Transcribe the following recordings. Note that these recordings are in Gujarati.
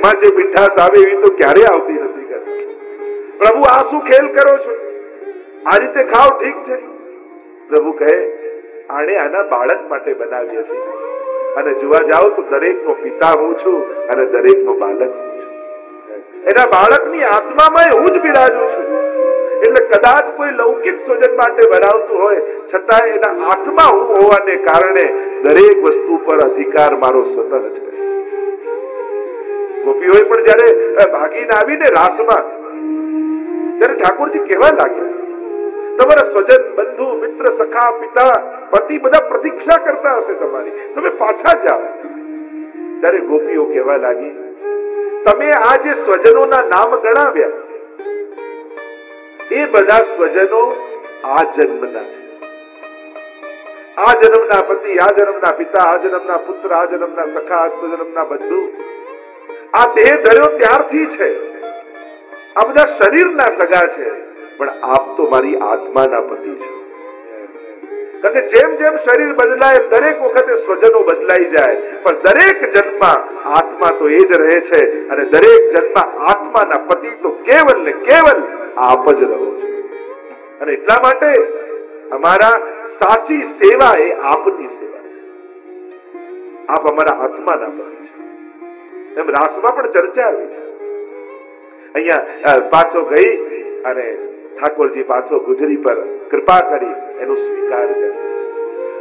એમાં જે મીઠાશ આવે એવી તો ક્યારે આવતી નથી. પ્રભુ આ શું ખેલ કરો છો? આ રીતે ખાઓ ઠીક છે. પ્રભુ કહે આને આના બાળક માટે બનાવી હતી, અને જોવા જાઓ તો દરેકનો પિતા હું છું અને દરેકનો બાળક હું છું. એના બાળકની આત્મામાં હું જ બિરાજું છું. એટલે કદાચ કોઈ લૌકિક સ્વજન માટે બનાવતું હોય છતાં એના આત્મા હું હોવાને કારણે દરેક વસ્તુ પર અધિકાર મારો સતત છે. ગોપીઓએ પણ જયારે ભાગીને આવીને રાસમાં, ત્યારે ઠાકોરજી કહેવા લાગ્યા તમારા સ્વજન બંધુ મિત્ર સખા પિતા પતિ બધા પ્રતીક્ષા કરતા હશે તમારી, તમે પાછા જાઓ. ત્યારે ગોપીઓ કહેવા લાગી તમે આ જે સ્વજનોના નામ ગણાવ્યા એ બધા સ્વજનો આ જન્મના છે. આ જન્મના પતિ, આ જન્મના પિતા, આ જન્મના પુત્ર, આ જન્મના સખા, આ જન્મના બંધુ, આ દેહ ધર્યો ત્યારથી છે. આ બધા શરીરના સગા છે, પણ આપ તો મારી આત્માના પતિ છો. કારણ કે જેમ જેમ શરીર બદલાય દરેક વખતે સ્વજનો બદલાઈ જાય, પણ દરેક જન્મમાં આત્મા તો એ જ રહે છે, અને દરેક જન્મમાં આત્માના પતિ તો કેવલ ને કેવલ આપ જ રહો છો. અને એટલા માટે અમારા સાચી સેવા એ આપની સેવા છે. આપ અમારા આત્માના પતિ છો. એમ રાસમાં પણ ચર્ચા આવી છે. અહીંયા પાછો ગઈ અને ઠાકોરજી પાછો ગુજરી પર કૃપા કરી એનો સ્વીકાર કર્યો.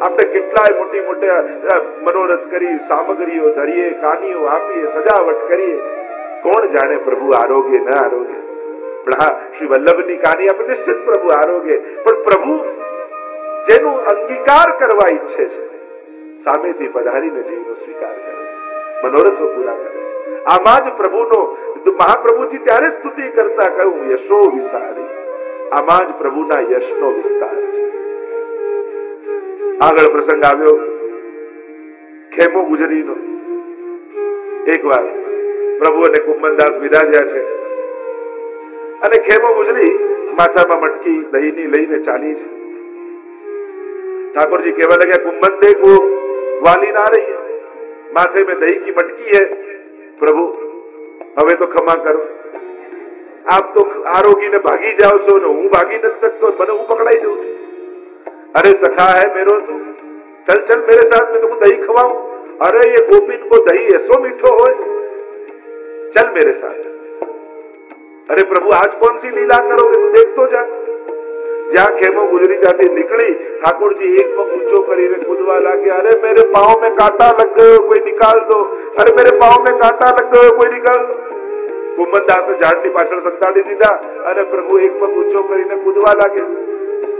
આપણે કેટલાય મોટી મોટા મનોરથ કરી, સામગ્રીઓ ધરીએ, કાનીઓ આપીએ, સજાવટ કરીએ, કોણ જાણે પ્રભુ આરોગ્ય ન આરોગ્ય. પણ હા, શ્રી વલ્લભની કાની આપણે નિશ્ચિત પ્રભુ આરોગ્ય. પણ પ્રભુ જેનું અંગીકાર કરવા ઈચ્છે છે સામેથી પધારીને જીવનો સ્વીકાર કરે છે, મનોરથો પૂરા કરે છે. આમાં જ પ્રભુનો મહાપ્રભુજી ત્યારે સ્તુતિ કરતા કહ્યું યશો વિસારી. આમાં જ પ્રભુના યશનો વિસ્તાર છે. આગળ પ્રસંગ આવ્યો ખેમો ગુજરીનો. એકવાર પ્રભુ અને કુંભનદાસ બિરાજ્યા છે અને ખેમો ગુજરી માથામાં મટકી દહીંની લઈને ચાલી છે. ठाकुर जी कहने लगे कुंभन देखो वाली ना रही है, माथे में दही की मटकी है, प्रभु हमें तो क्षमा करो, आप तो आरोगी ने भागी जाओ छो ने हूँ भागी नहीं सकतो, मैंने हूँ पकड़ाई जाऊं छू. अरे सखा है मेरो तू, चल चल मेरे साथ में तुमको दही खवाऊं. अरे ये गोपीन को दही ऐसो मीठो हो, चल मेरे साथ. अरे प्रभु आज कौन सी लीला करोगे, तू देख तो जा. જ્યાં ખેમો ગુજરી ત્યાંથી નીકળી ઠાકોરજી એક પગ ઊંચો કરીને કૂદવા લાગ્યા. અરે મેરે પાँव में कांटा लग गयो, कोई निकाल दो. अरे मेरे पाँव में कांटा लग गयो, कोई निकाल दो. કુંભનદાસને ઝાડની પાછળ સંતાડી દીધા અને પ્રભુ એક પગ ઊંચો કરીને કૂદવા લાગ્યા.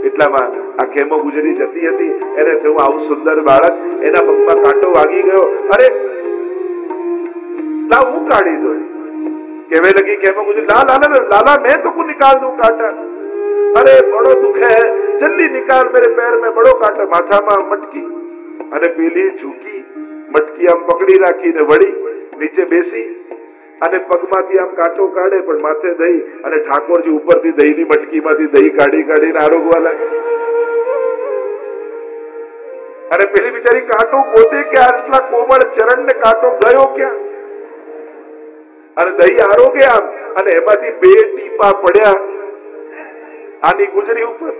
એટલામાં આ ખેમો ગુજરી જતી હતી, એને થયું આવું સુંદર બાળક, એના પગમાં કાંટો વાગી ગયો. અરે લાવ હું કાઢી દો. કહેવા લગી ખેમો ગુજરી, ला लाला लाला मैं तो को निकाल दूं कांटा. अरे बड़ो दुख है, जल्दी निकाल, मेरे पैर में बड़ो कांटो. माथाમાં મટકી અને પેલી ઝૂકી મટકી આમ પકડી રાખીને વળી નીચે બેસી અને પગમાંથી આમ કાંટો કાઢે પણ માથે દહીં, અને ઠાકોરજી ઉપરથી દહીંની મટકીમાંથી દહીં કાઢી કાઢીને આરોગવા લાગે. અને પેલી બિચારી કાંટો પોતે કે આટલા કોમળ ચરણને કાંટો ગયો ક્યાં, અને દહીં આરોગે આમ, અને એમાંથી બે ટીપા પડ્યા આની ગુજરી ઉપર.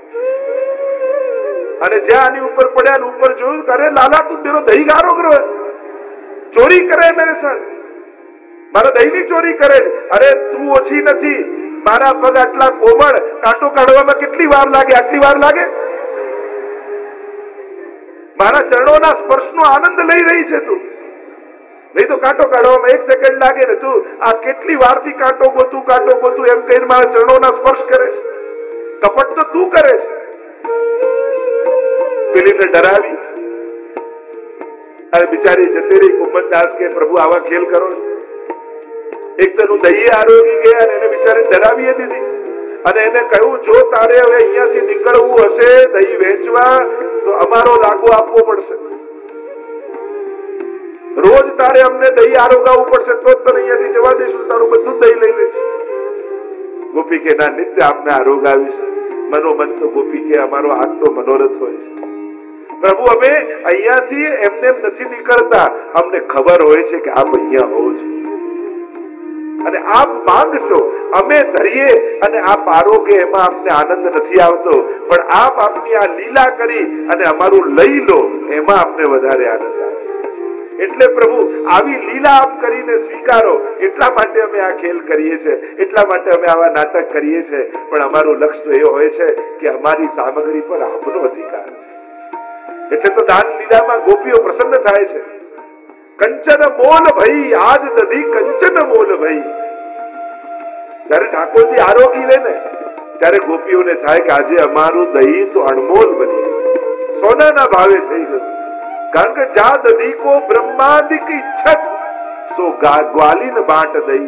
અને જ્યાં આની ઉપર પડ્યા ઉપર જોયું, અરે લાલા તું મેરો દહીં ગારો કરો, ચોરી કરે મેરે સાથ, મારા દહીંની ચોરી કરે. અરે તું ઓછી નથી, મારા પગ આટલા કોમળ, કાંટો કાઢવામાં કેટલી વાર લાગે, આટલી વાર લાગે. મારા ચરણોના સ્પર્શનો આનંદ લઈ રહી છે તું, નહીં તો કાંટો કાઢવામાં 1 સેકન્ડ લાગે ને તું આ કેટલી વારથી કાંટો ગોતું એમ કહીને મારા ચરણોના સ્પર્શ કરે છે. કપટ તો તું કરે છે. પેલીને ડરાવી અને બિચારી જતી રહી. કુંભનદાસ કે પ્રભુ આવા ખેલ કરો છો. એક તો દહીં આરોગી ગયા અને એને બિચારી ડરાવી દીધી, અને એને કહ્યું જો તારે હવે અહીંયાથી નીકળવું હશે દહીં વેચવા તો અમારો લાગો આપવો પડશે, રોજ તારે અમને દહીં આરોગાવવું પડશે તો જ તને અહીંયાથી જવા દઈશું, તારું બધું દહીં લઈ લઈશું. ગોપી કે ના, નિત્ય આપને આરોગાવીશ. મનોમન તો ગોપી કે અમારો આજ તો મનોરથ હોય છે. પ્રભુ અમે અહીંયાથી એમને નથી નીકળતા, અમને ખબર હોય છે કે આપ અહીંયા હોવ છો. અને આપ માંગશો, અમે ધરીએ અને આપ આરોગે, એમાં આપને આનંદ નથી આવતો, પણ આપ આપની આ લીલા કરી અને અમારું લઈ લો, એમાં આપને વધારે આનંદ આવે છે. એટલે પ્રભુ આવી લીલા આપ કરીને સ્વીકારો, એટલા માટે અમે આ ખેલ કરીએ છીએ, એટલા માટે અમે આવા નાટક કરીએ છીએ. પણ અમારું લક્ષ્ય તો એ હોય છે કે અમારી સામગ્રી પર આપનો અધિકાર છે. એટલે તો દાન લીલામાં ગોપીઓ પ્રસન્ન થાય છે. કંચન મોલ ભઈ આજ દધી કંચન મોલ ભઈ. જયારે ઠાકોરજી આરોગી લે ને ત્યારે ગોપીઓને થાય કે આજે અમારું દહીં તો અણમોલ બની ગયું, સોનાના ભાવે થઈ ગયું. કારણ કે જા દધી કો બ્રહ્માદિક ઈચ્છત સો ગ્વાલીન બાટ દઈ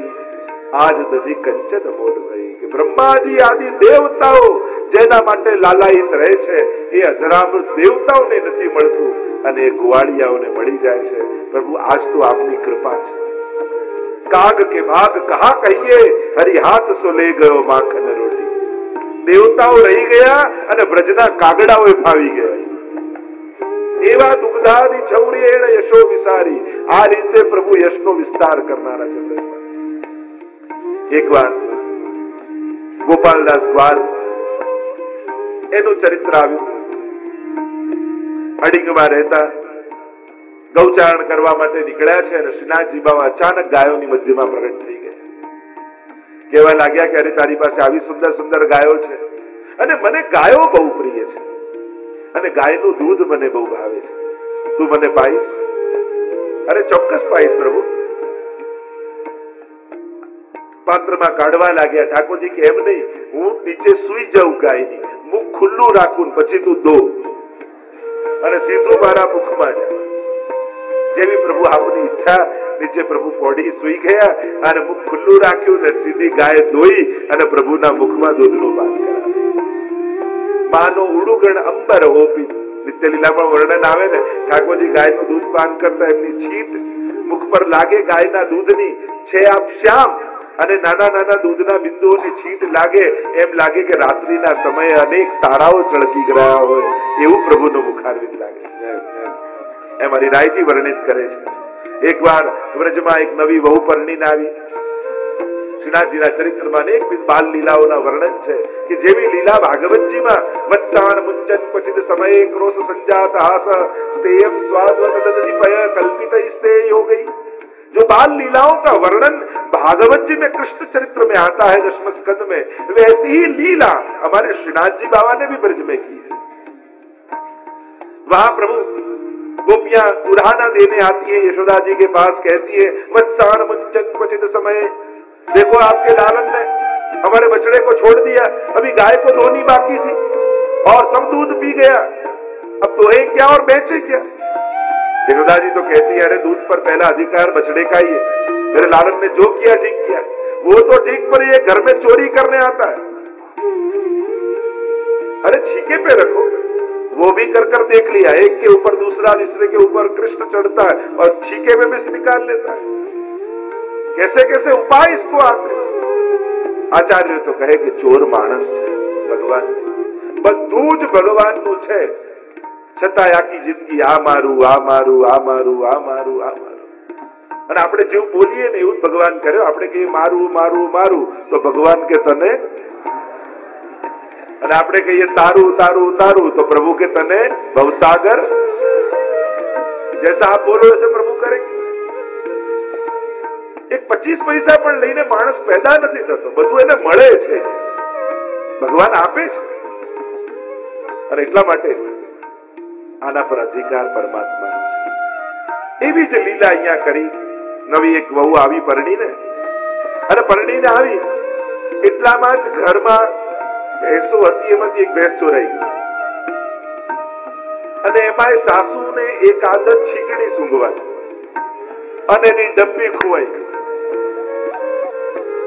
આજ દધી કંચન મોલ ભઈ. કે બ્રહ્માજી આદિ દેવતાઓ જેના માટે લાલાયિત રહે છે એ અધરામૃત દેવતાઓને નથી મળતું અને એ ગુવાળિયાઓને મળી જાય છે. પ્રભુ આજ તો આપની કૃપા છે. કાગ કે ભાગ કહા કહીએ, હરિ હાથ સો લે ગયો માખન રોટી. દેવતાઓ રહી ગયા અને બ્રજના કાગડાઓએ ફાવી ગયા છે. એવા દુગ્ધાદી છૌરી એને યશો વિસારી. આ રીતે પ્રભુ યશનો વિસ્તાર કરનારા છે. એકવાર ગોપાલદાસ ગ્વાલ એનું ચરિત્ર આવ્યું. અડિંગમાં રહેતા ગૌચારણ કરવા માટે નીકળ્યા છે અને શ્રીનાથજી બાબા અચાનક ગાયોની મધ્યમાં પ્રગટ થઈ ગયા. કહેવા લાગ્યા કે અરે તારી પાસે આવી સુંદર સુંદર ગાયો છે અને મને ગાયો બહુ પ્રિય છે અને ગાયનું દૂધ મને બહુ ભાવે છે, તું મને પાઈશ? અરે ચોક્કસ પાઈશ પ્રભુ. પાત્રમાં કાઢવા લાગ્યા. ઠાકોરજી કે એમ નહીં, હું નીચે સુઈ જાઉં ગાયની, મુખ ખુલ્લું રાખું પછી તું દો અને સીધું મારા મુખમાં જા. જેવી પ્રભુ આપની ઈચ્છા, નીચે પ્રભુ પોડી સુઈ ગયા અને મુખ ખુલ્લું રાખ્યું ને સીધી ગાય ધોઈ અને પ્રભુના મુખમાં દૂધનું પાન કરાવે. માનો ઉડુગણ અંબર હોપી. નિત્ય લીલામાં વર્ણન આવે ને, ઠાકોરજી ગાયનું દૂધ પાન કરતા એમની છીટ મુખ પર લાગે ગાયના દૂધની, છે આપ શ્યામ અને નાના નાના દૂધના બિંદુઓની છીટ લાગે, એમ લાગે કે રાત્રિના સમયે અનેક તારાઓ ચળકી ગયા હોય એવું પ્રભુનું મુખારવિંદ લાગે છે. એમ હરિરાયજી વર્ણિત કરે છે. એકવાર વ્રજમાં એક નવી વહુ પરણીને આવી. શ્રીનાથજીના ચરિત્રમાં અનેક બાલ લીલાઓના વર્ણન છે કે જેવી લીલા ભાગવતજીમાં વત્સાણ મુંચન ક્વચિત સમયે ક્રોશ સંજાત હાસ સ્તેયમ સ્વાદવત તદધિપય કલ્પિત स्तेय हो गई. जो बाल लीलाओं का वर्णन भागवत जी में कृष्ण चरित्र में आता है दशम स्कंद में, वैसी ही लीला हमारे श्रीनाथ जी बाबा ने भी ब्रज में की है. वहां प्रभु गोपियां उड़ाना देने आती है यशोदा जी के पास, कहती है वत्साण मुंचन क्वचित समय, देखो आपके लालन ने हमारे बछड़े को छोड़ दिया, अभी गाय को धोनी बाकी थी और सब दूध पी गया, अब दोहे क्या और बेचे क्या? यशोदा जी तो कहती है अरे दूध पर पहला अधिकार बछड़े का ही है, मेरे लालन ने जो किया ठीक किया. वो तो ठीक, पर ये घर में चोरी करने आता है. अरे छीके पे रखो, वो भी कर देख लिया, एक के ऊपर दूसरा, तीसरे के ऊपर कृष्ण चढ़ता है और छीके में भी निकाल लेता है. कैसे कैसे उपाय इसको आते. आचार्य तो कहे कि चोर मानस है भगवान, બધું જ ભગવાનનું છે, છતાં આખી જિંદગી આ મારું આ મારું આ મારું આ મારું આ મારું. અને આપણે જેવું બોલીએ ને એવું જ ભગવાન કર્યો. આપણે કહીએ મારું મારું મારું તો ભગવાન કે તને, અને આપણે કહીએ તારું તારું તારું તો પ્રભુ કે તને ભવસાગર. जैसा आप बोलो वैसे प्रभु करेंगे. એક 25 પૈસા પણ લઈને માણસ પેદા નથી થતો, બધું એને મળે છે, ભગવાન આપે છે. અને એટલા માટે આના પર અધિકાર પરમાત્મા છે. એવી જ લીલા અહીંયા કરી. નવી એક વહુ આવી પરણીને, અને પરણીને આવી એટલામાં જ ઘરમાં ભેંસો હતી, એમાંથી એક ભેંસ ચોરાઈ ગઈ અને એમાં સાસુને એક આદત છીકણી સૂંઘવાની અને એની ડબ્બી ખોવાઈ ગઈ.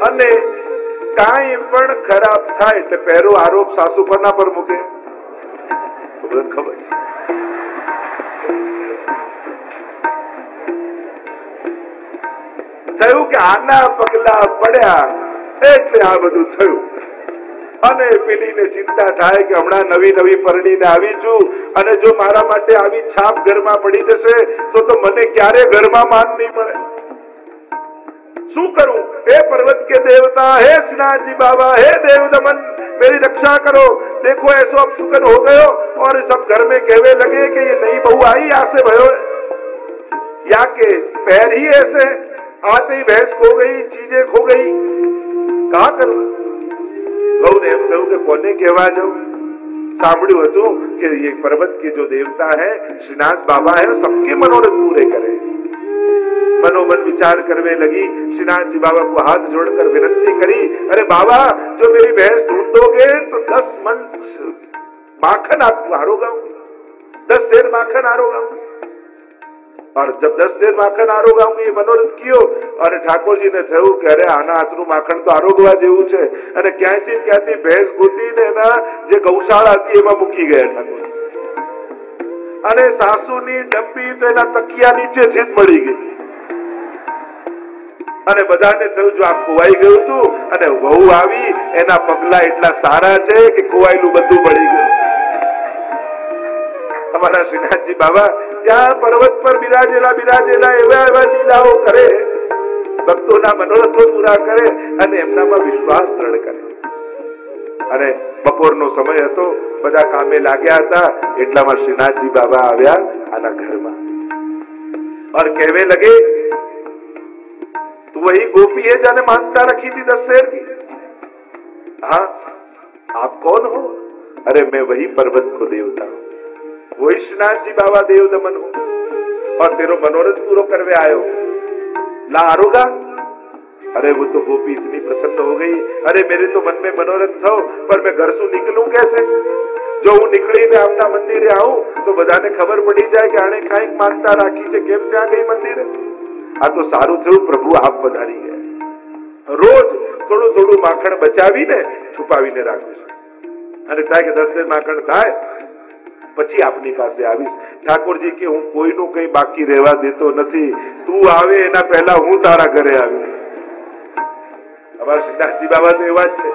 અને કાંઈ પણ ખરાબ થાય એટલે પહેલો આરોપ સાસુ પરના પર મૂકે. ખબર છે થયું કે આના પગલા પડ્યા એટલે આ બધું થયું. અને પેલીને ચિંતા થાય કે હમણાં નવી નવી પરણીને આવી છું અને જો મારા માટે આવી છાપ ઘરમાં પડી જશે તો મને ક્યારે ઘરમાં માન નહીં મળે. शू करूं? हे पर्वत के देवता, हे श्रीनाथ जी बाबा, हे देव दमन, मेरी रक्षा करो। देखो ऐसो अब सुकन हो गयो और सब घर में कहवे लगे कि ये नई बहू आई यहाँ से भयो या के पैर ही ऐसे आते ही भैंस खो गई, चीजें खो गई, कहा करूं? बहू ने एम थયું કે કોને કહેવા જાઉં? સાંભળ્યું હતું કે ये पर्वत के जो देवता है श्रीनाथ बाबा है, सबके मनोरथ पूरे करे। मनोमन विचार करने लगी। श्रीनाथ जी बाबा को हाथ जोड़कर विनती करी, अरे बाबा जो मेरी भैंस ढूंढोगे तो 10 मन माखन आपको आरोगा, 10 सेर माखन आरोगा। और जब 10 सेर माखन आरोगाऊंगी मनोरथ कियो और ठाकुरजी ने थયું કે અરે આના હાથનું માખણ તો આરોગવા જેવું છે અને ક્યાંથી ક્યાંથી ભેંસ ગોતીને એના જે ગૌશાળા હતી એમાં મૂકી ગયા ઠાકોર અને સાસુની ડબ્બી તો એના તકિયા નીચેથી જ મળી ગઈ અને બધાને થયું જો આ ખોવાઈ ગયું હતું અને વહુ આવી એના પગલા એટલા સારા છે કે ખોવાયેલું બધું મળી ગયું। અમારા શ્રીનાથજી બાબા ત્યાં પર્વત પર બિરાજેલા એવા એવા લીલાઓ કરે, ભક્તોના મનોરથો પૂરા કરે અને એમનામાં વિશ્વાસ દ્રઢ કરે। અને બપોરનો સમય હતો, બધા કામે લાગ્યા હતા, એટલામાં શ્રીનાથજી બાબા આવ્યા આના ઘરમાં और कहवे लगे तू वही गोपी है जाने मानता रखी थी 10 शेर की? हाँ, आप कौन हो? अरे मैं वही पर्वत को देवता हूं, वही श्रीनाथ जी बाबा देव दमन हूं और तेरो मनोरथ पूरो करवे आयो, ला आरोगा। अरे वो तो गोपी इतनी प्रसन्न हो गई, अरे मेरे तो मन में मनोरथ थो पर मैं घर से निकलूं कैसे? जो हूँ निकली ने आपना मंदिरे आऊं तो बधाने खबर पड़ी जाए कि आने कांईक मानता राखी छे, केम त्यां गई मंदिरे? आ तो सारू थयुं प्रभु आप पधारी गया। रोज थोड़ू थोड़ू माखण बचावीने छुपावीने राखું છું અને થાય કે 10 સેર માખણ થાય પછી આપની પાસે આવીશ। ઠાકોરજી કે હું કોઈનું કઈ બાકી રહેવા દેતો નથી, તું આવે એના પહેલા હું તારા ઘરે આવી। અમારા શ્રીનાથજી બાબા તો એવા જ છે,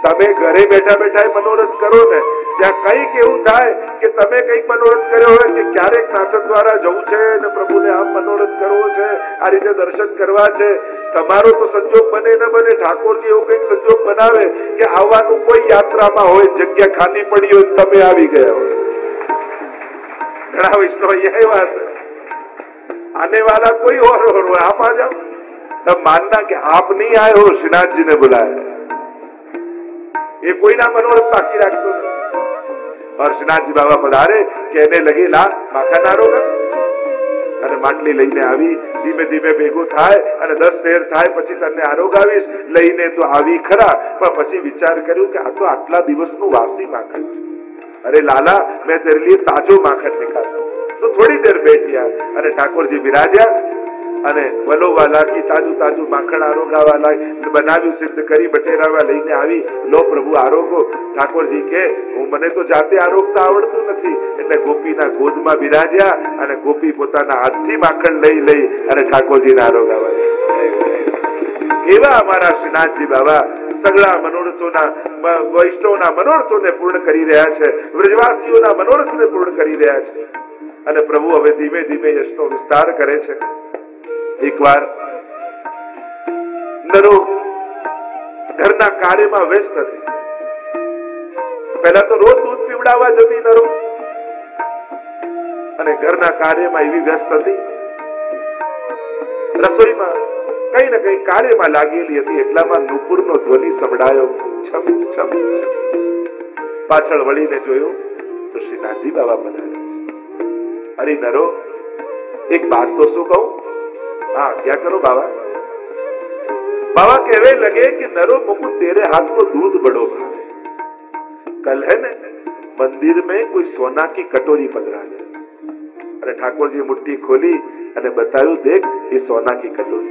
તમે ઘરે બેઠા બેઠા मनोरथ करो ने ત્યાં કઈક એવું થાય કે તમે કઈક मनोरथ કર્યો હોય કે ક્યારેક નાથ દ્વારા જવું છે ને પ્રભુને આમ मनोरथ કરવો છે, આ રીતે દર્શન કરવા છે, તમારો તો સંજોગ બને ન બને, ઠાકોરજી એવું કઈક સંજોગ બનાવે કે આવવાનું કોઈ યાત્રામાં હોય, જગ્યા ખાલી પડી હોય, તમે આવી ગયા હોય। ઘણા વૈષ્ણવ અહીંયા એવા છે, आने वाला कोई और हो, आप आ जाओ। तब मानना कि आप नहीं आए हो, श्रीनाथ जी ने बुलाया। ये कोई ना मनोरथ बाकी रखो। और श्रीनाथ जी बाबा पधारे, कहने लगे ला माखन आरोगा અને માટલી લઈને આવી, ધીમે ધીમે ભેગું થાય અને 10 શેર થાય પછી તને આરોગાવીશ। લઈને તો આવી ખરા, પણ પછી વિચાર કર્યું કે આ તો આટલા દિવસનું વાસી માખણ છે। અરે લાલા मैं तेरे लिए ताजो माखन निकालता हूं। तो थोड़ी देर बैठिया અને ઠાકોરજી બિરાજ્યા અને વલોવાલા की ताजू ताजू माखण आरोगावाला बनाव्યું, सिद्ध करी, बटेरावा લઈને આવી, લો પ્રભુ આરોગો। ઠાકોરજી કે હું મને તો જાતે આરોગતા આવડતું નથી, એટલે ગોપીના ગોદમાં બિરાજ્યા અને ગોપી પોતાના હાથથી માખણ લઈ અને ઠાકોરજીને આરોગાવા। એવા અમારા શ્રીનાથજી બાબા સગળા મનોરથોના, વૈષ્ણવના મનોરથોને પૂર્ણ કરી રહ્યા છે, વ્રજવાસીઓના મનોરથને પૂર્ણ કરી રહ્યા છે। અને પ્રભુ હવે ધીમે ધીમે યશનો વિસ્તાર કરે છે। એકવાર નરો ઘરના કાર્યમાં વ્યસ્ત હતી। પહેલા તો રોજ દૂધ પીવડાવવા જતી નરો અને ઘરના કાર્યમાં એવી વ્યસ્ત હતી, રસોઈમાં કઈ ને કઈ કાર્યમાં લાગેલી હતી। એટલામાં નુપુરનો ધ્વનિ સંભળાયો, છમ છમ છમ। પાછળ વળીને જોયું તો શ્રીનાથજી બાબા પધાર્યા। अरे नरो एक बात तो सो कहूं? हाँ क्या करो बाबा? बाबा कहवे लगे कि नरो मुकुट तेरे हाथ को दूध बड़ो भावे। कल है न मंदिर में कोई सोना की कटोरी पधरा गई। अरे ठाकुर जी मुट्ठी खोली અને બતાવ્યું, देख ये सोना की कटोरी,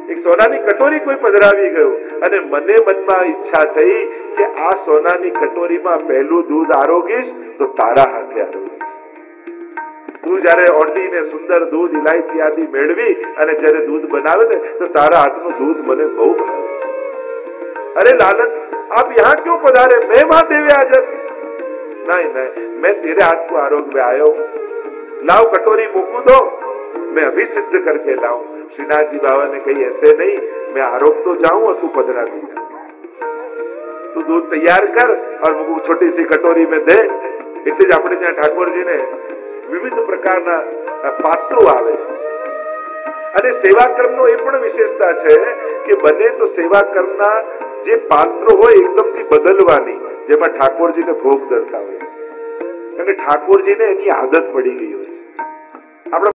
एक सोनानी कटोरी कोई पधरावी गयो અને મને મનમાં ઈચ્છા થઈ કે આ સોનાની કટોરીમાં પહેલું दूध આરોગીશ તો તારા હાથે આરોગીશ। તું જયારે ઓંડીને સુંદર दूध इलायची आदि મેળવી અને જયારે दूध बनावे ने तो तारा हाथનું दूध મને બહુ ભાવે। अरे लालन आप यहाँ क्यों पधारे? मैं वहां देवे आ जाती। नहीं नहीं, मैं तेरे हाथ को आरोग में आयो। लाओ कटोरी मूकू दो, मैं अभी सिद्ध करके लाऊं। श्रीनाथ जी बाबा ने कही ऐसे नहीं, मैं आरोप तो जाऊं और तू पधरा दी जा, तू दूध तैयार कर और मुझे छोटी सी कटोरी में दे। એટલે જ આપણે ત્યાં ઠાકોરજીને વિવિધ પ્રકારના પાત્રો આવે છે અને સેવા કર્મનો એ પણ વિશેષતા છે કે બને તો સેવા કર્મના જે પાત્રો હોય એકદમથી બદલવાની, જેમાં ઠાકોરજીને ભોગ ધરતા હોય, કારણ કે ઠાકોરજીને એની આદત પડી ગઈ હોય છે। આપણે